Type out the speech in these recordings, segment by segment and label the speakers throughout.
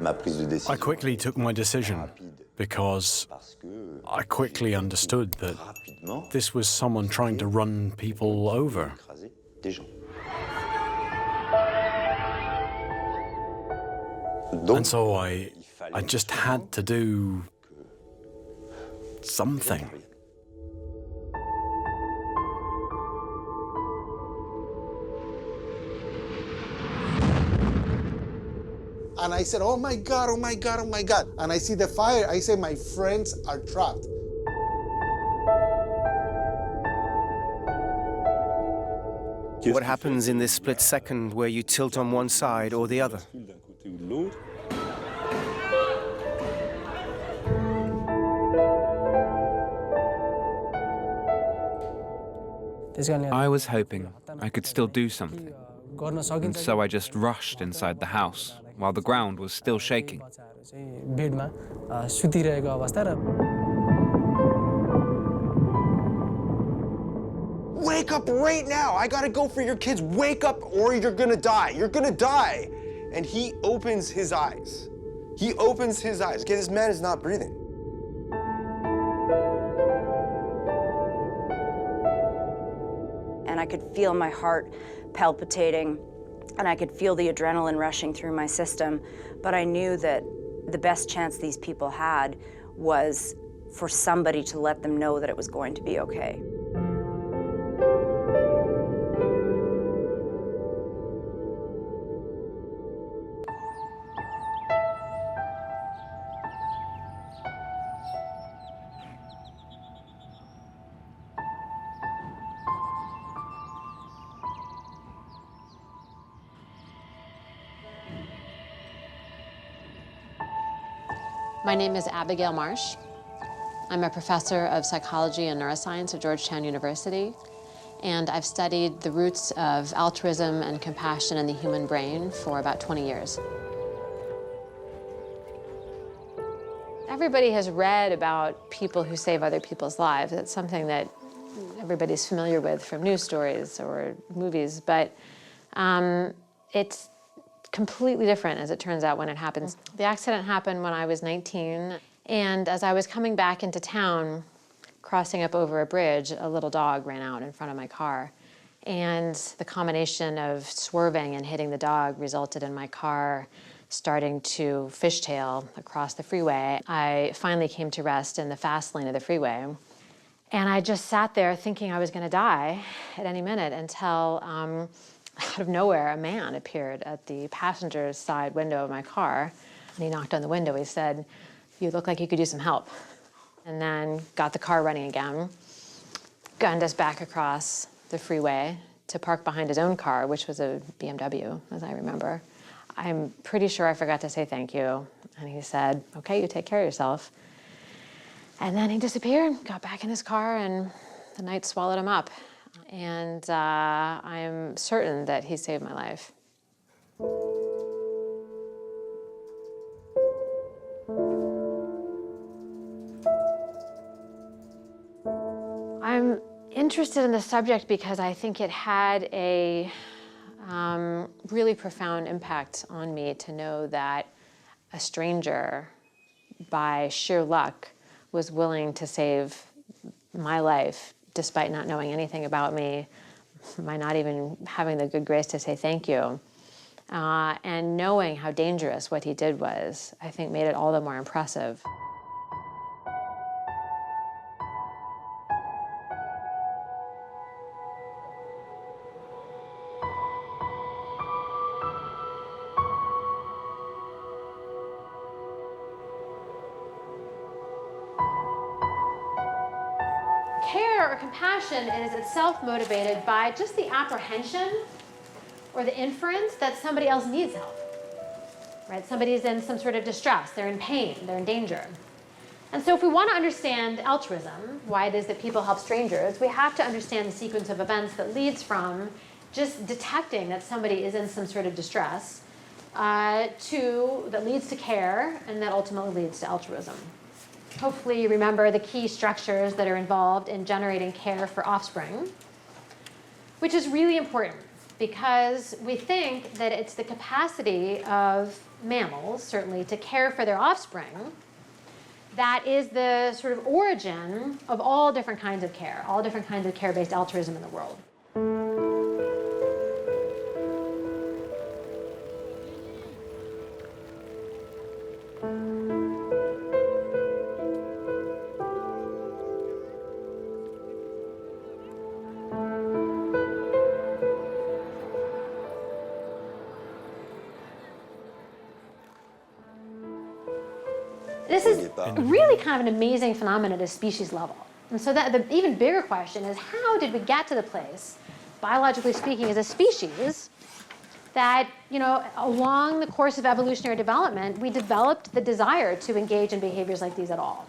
Speaker 1: I quickly took my decision because I quickly understood that this was someone trying to run people over. And so I just had to do something.
Speaker 2: And I said, oh my God, oh my God, oh my God. And I see the fire, I say, my friends are trapped.
Speaker 3: What happens in this split second where you tilt on one side or the other?
Speaker 4: I was hoping I could still do something, and so I just rushed inside the house while the ground was still shaking.
Speaker 5: Wake up right now! I gotta go for your kids. Wake up or you're gonna die. You're gonna die. And he opens his eyes. He opens his eyes. Okay, this man is not breathing.
Speaker 6: And I could feel my heart palpitating, and I could feel the adrenaline rushing through my system. But I knew that the best chance these people had was for somebody to let them know that it was going to be okay.
Speaker 7: My name is Abigail Marsh. I'm a professor of psychology and neuroscience at Georgetown University, and I've studied the roots of altruism and compassion in the human brain for about 20 years. Everybody has read about people who save other people's lives. It's something that everybody's familiar with from news stories or movies, but it's completely different, as it turns out, when it happens. The accident happened when I was 19, and as I was coming back into town, crossing up over a bridge, a little dog ran out in front of my car. And the combination of swerving and hitting the dog resulted in my car starting to fishtail across the freeway. I finally came to rest in the fast lane of the freeway. And I just sat there thinking I was going to die at any minute until out of nowhere, a man appeared at the passenger's side window of my car, and he knocked on the window. He said, "You look like you could use some help." And then got the car running again, gunned us back across the freeway to park behind his own car, which was a BMW, as I remember. I'm pretty sure I forgot to say thank you. And he said, "Okay, you take care of yourself." And then he disappeared, got back in his car, and the night swallowed him up. And I'm certain that he saved my life. I'm interested in the subject because I think it had a really profound impact on me to know that a stranger, by sheer luck, was willing to save my life despite not knowing anything about me, by not even having the good grace to say thank you. And knowing how dangerous what he did was, I think made it all the more impressive. Care or compassion is itself motivated by just the apprehension or the inference that somebody else needs help, right? Somebody's in some sort of distress, they're in pain, they're in danger. And so if we want to understand altruism, why it is that people help strangers, we have to understand the sequence of events that leads from just detecting that somebody is in some sort of distress that leads to care, and that ultimately leads to altruism. Hopefully you remember the key structures that are involved in generating care for offspring, which is really important because we think that it's the capacity of mammals, certainly, to care for their offspring, that is the sort of origin of all different kinds of care, all different kinds of care-based altruism in the world. This is really kind of an amazing phenomenon at a species level. And so that the even bigger question is, how did we get to the place, biologically speaking, as a species, that, along the course of evolutionary development, we developed the desire to engage in behaviors like these at all?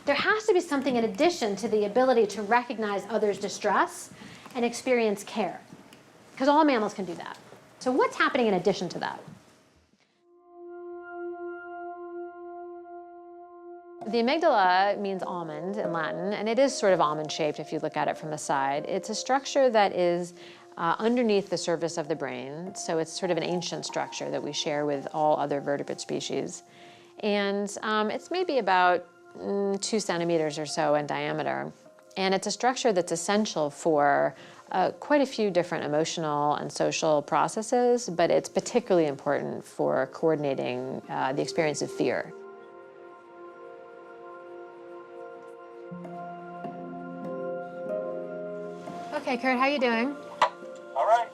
Speaker 7: There has to be something in addition to the ability to recognize others' distress and experience care, because all mammals can do that. So what's happening in addition to that? The amygdala means almond in Latin, and it is sort of almond-shaped if you look at it from the side. It's a structure that is underneath the surface of the brain, so it's sort of an ancient structure that we share with all other vertebrate species. And it's maybe about 2 centimeters or so in diameter. And it's a structure that's essential for quite a few different emotional and social processes, but it's particularly important for coordinating the experience of fear. Okay, Kurt, how are you doing?
Speaker 8: All right.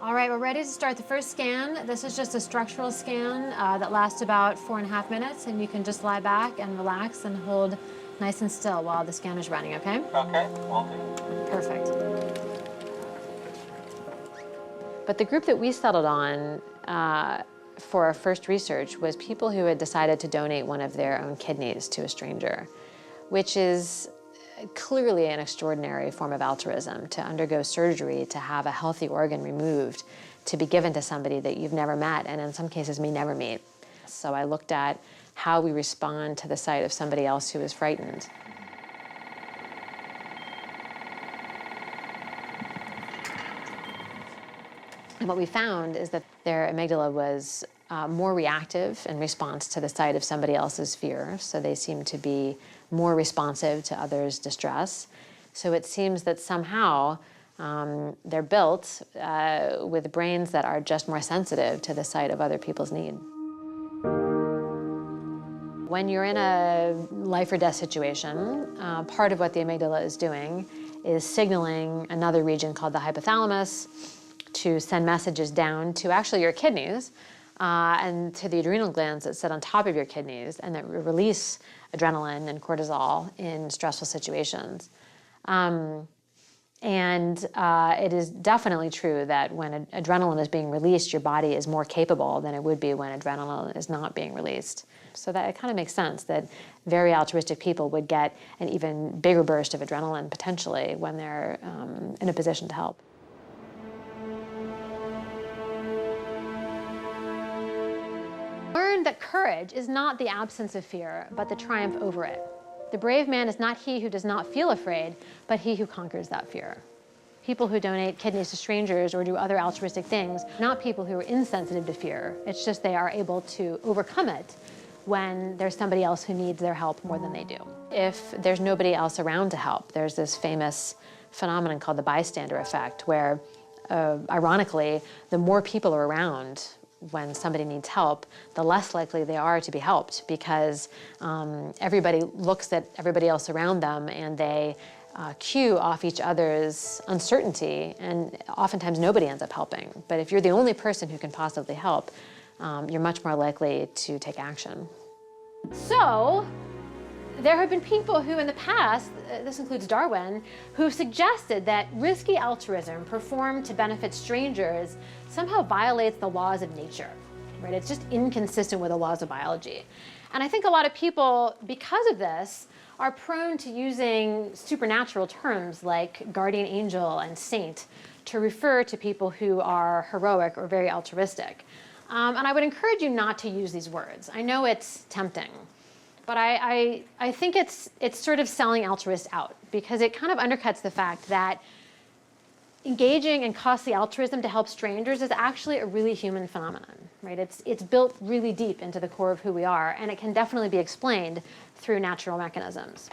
Speaker 7: All right, we're ready to start the first scan. This is just a structural scan that lasts about 4.5 minutes, and you can just lie back and relax and hold nice and still while the scan is running, okay?
Speaker 8: Okay, will do.
Speaker 7: Perfect. But the group that we settled on for our first research was people who had decided to donate one of their own kidneys to a stranger, which is clearly an extraordinary form of altruism, to undergo surgery, to have a healthy organ removed, to be given to somebody that you've never met, and in some cases may never meet. So I looked at how we respond to the sight of somebody else who is frightened. And what we found is that their amygdala was more reactive in response to the sight of somebody else's fear, so they seem to be more responsive to others' distress. So it seems that somehow they're built with brains that are just more sensitive to the sight of other people's need. When you're in a life or death situation, part of what the amygdala is doing is signaling another region called the hypothalamus to send messages down to actually your kidneys and to the adrenal glands that sit on top of your kidneys and that release adrenaline and cortisol in stressful situations. It is definitely true that when adrenaline is being released, your body is more capable than it would be when adrenaline is not being released. So that it kind of makes sense that very altruistic people would get an even bigger burst of adrenaline potentially when they're in a position to help. Learn that courage is not the absence of fear, but the triumph over it. The brave man is not he who does not feel afraid, but he who conquers that fear. People who donate kidneys to strangers or do other altruistic things, not people who are insensitive to fear. It's just they are able to overcome it when there's somebody else who needs their help more than they do. If there's nobody else around to help, there's this famous phenomenon called the bystander effect, where, ironically, the more people are around when somebody needs help, the less likely they are to be helped, because everybody looks at everybody else around them and they cue off each other's uncertainty, and oftentimes nobody ends up helping. But if you're the only person who can possibly help, you're much more likely to take action. So, there have been people who in the past, this includes Darwin, who suggested that risky altruism performed to benefit strangers somehow violates the laws of nature, right? It's just inconsistent with the laws of biology. And I think a lot of people, because of this, are prone to using supernatural terms like guardian angel and saint to refer to people who are heroic or very altruistic. And I would encourage you not to use these words. I know it's tempting, but I think it's sort of selling altruists out, because it kind of undercuts the fact that engaging in costly altruism to help strangers is actually a really human phenomenon, right? It's built really deep into the core of who we are, and it can definitely be explained through natural mechanisms.